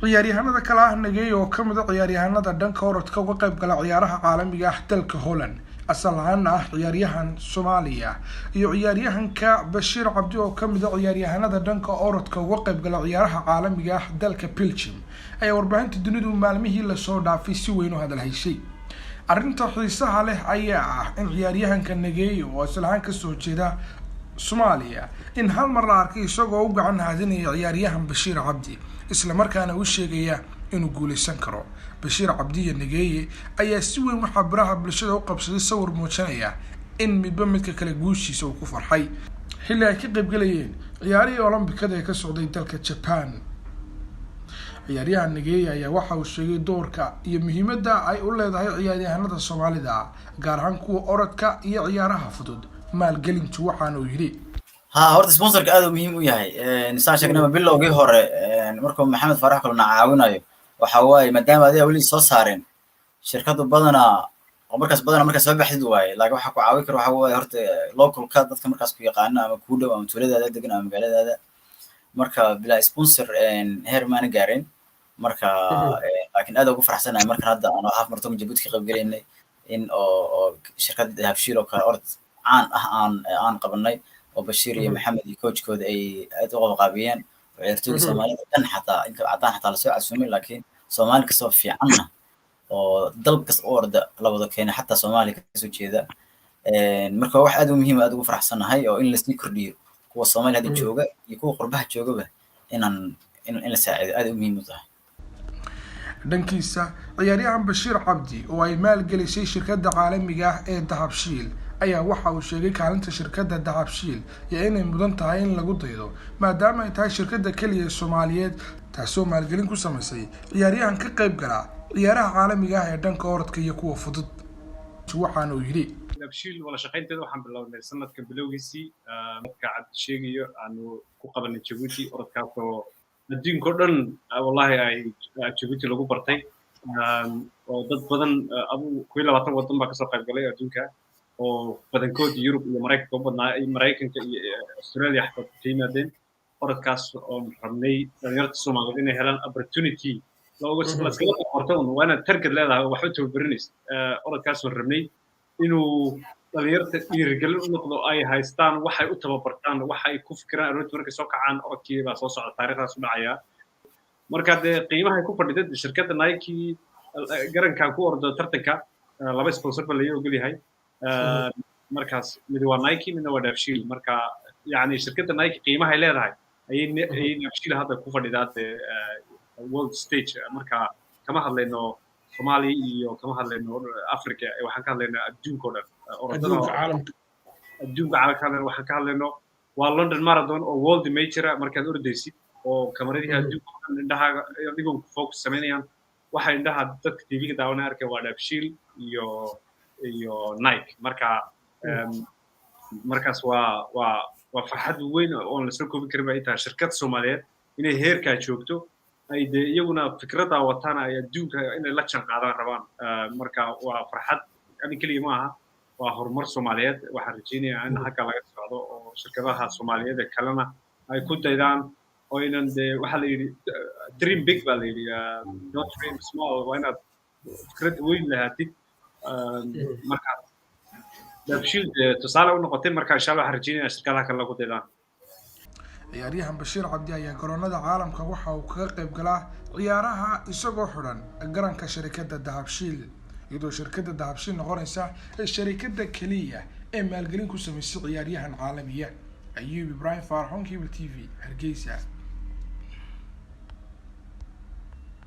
ciyaaryahanada kale ah Nageeye oo kamid ah ciyaaryahanada dhanka orodka uga qayb gala ciyaaraha caalamiga ah dalka Holland asal ahaan ah ciyaaryahan Soomaaliya iyo ciyaaryahanka Bashir Abdi oo kamid ah ciyaaryahanada dhanka orodka uga qayb gala ciyaaraha caalamiga ah dalka Belgium ay warbaahinta dunidu maalmihii la soo dhaafay si weyn u hadal haysay arrinta xiisaha leh ayaa ah in ciyaaryahanka Nageeye oo asal ahaan ka soo jeeda Soomaaliya in hal mar la arkay isagoo u gacan haadinaya ciyaaryahan Bashir Abdi isla markaana uu sheegaya inuu guuleysan karo Bashir Abdi iyo Nageeye ayaa si weyn waxa baraha bulshada u qabsaday sawir muujinaya in midba midka kale guushiisa uu ku farxay xilli ay ka qayb galayeen ciyaarihii Olombikada ee ka socday dalka Japan ciyaaryahan Nageeye ayaa waxa uu sheegay doorka iyo muhiimadda ay u leedahay ciyaaryahanada Soomaalida gaar ahaan kuwa orodka iyo ciyaaraha fudud maalgelintu waxaan uu yiri horta sponsorka aad muhiim u yahay insaan sheegnaa bilowgii hore markuu Maxamed Farax kulna caawinayo waxa way maadaama ay wali soo saareen shirkadu badana oo markaas soo baxid waay laakiin waxa ku caawin karo waxa way horta local ka dadka markaas ku yaqaan ama ku dhow ama tuulada degan ama magaalada marka bila sponsor heer maana gaareen marka laakiin aad ugu faraxsanahay marka hadda aan half martoon Djibouti ka qayb galinay in oo shirkadda Dahabshiil oo kala orod aan qabanay وبشير يا محمد يكوتش كود أي أتوقع قابيين وعيرتوي سومالي كان حتى إنك عطان حتى على سوء سومي لكن سومالي كسب في عنا وضرب كس أورد لو كان حتى سومالي كسو كذا مركب واحد مهم أدو فرح سنة هاي أو إن السنيكر دير هو الصومالي هذا الجوجة يكون قربها جوجة به إن الساعد أدو مهم ده دنكيسا ciyaaryahan Bashir Abdi oo ay maal gelisay shirkadda caalamiga ah ee Dahabshiil ayaa waxa uu sheegay kaalinta shirkadda Dahabshiil iyo inay mudan tahay in lagu daydo maadaama ay tahay shirkadda kaliya Soomaaliyeed taasoo maalgelin ku sameysay ciyaaryahan ka qayb gala ciyaaraha caalamiga ah ee dhanka orodka iyo kuwa fudud waxaan uu yiri Dahabshiil wala shaqaynteeda waxaan bilownay sanadka bilowgiisii marka Abdi sheegayo aanu ku qabanay Djibouti orodkaasoo adduunka oo dhan wallahi ay Djibouti lagu bartay oo dad badan abu 20 wadan baa ka soo qayb galay adduunka oo badankood Yurub iyo Mareykanka iyo Australia xataa ka yimaadeen orodkaas oo rabnay dhalinyarada Soomaaliyeed inay helaan opportunity looga iskala qorto waana target leedahay waxba tababarinaysa orodkaas oo rabnay inuu dhalinyarada dhiirigelin u noqdo ay haystaan waxay u tababartaan waxay ku fikiraan arrinta markay soo kacaan orodkii baa soo socda taariikhdaas u dhacaya marka qiimaha ku fadhiday shirkadda Nike garanka ku ordo tartanka laba sponsor baa la ogolyahay markaas mid waa Nike midna waa Dahabshiil marka yani shirkadda Nike qiimaha ay leedahay ay Dahabshiil hadda ku fadhidaa world stage marka kama hadlayno Soomaaliya iyo kama hadlayno Afrika waxaan ka hadlaynaa adduunka oo dhan adduunka caalamka waxaan ka hadlayno waa London Marathon oo world major markaad ordaysid oo kamaradihi adduunka indhaha adigoon focus sameynayaan waxa indhaha dadka TV-ga daawanaya arkay waa Dahabshiil iyo Nike markaas waa farxad weyn oo la soo koobi karin inta shirkad Soomaaliyeed inay heerka joogto ay iyaguna fikradda wataan ay adduunka inay la janqaadaan rabaan marka waa farxad ani kaliya ma aha waa horumar Soomaaliyeed waxaan rajeynayaa in halka laga socdo oo shirkadaha Soomaaliyeed kalena ay ku daydaan oo inaan waxa la yiri dream big baa la yiri not dream small waa inaad fikrad weyn lahaatid marka Dahabshiil tusaale u noqotay marka insha Allah waxaan rajeynayaa shirkadaha kale lagu daydaan ciyaaryahan Bashir Abdi ayaa garoonada caalamka waxa uu kaga qayb galaa ciyaaraha isagoo xiran garanka shirkadda Dahabshiil iyadoo shirkadda Dahabshiil noqonaysa shirkadda kaliya ee maalgelin ku sameysay ciyaaryahan caalamiya Ayub Ibrahim Farxon Cable TV Hargeysa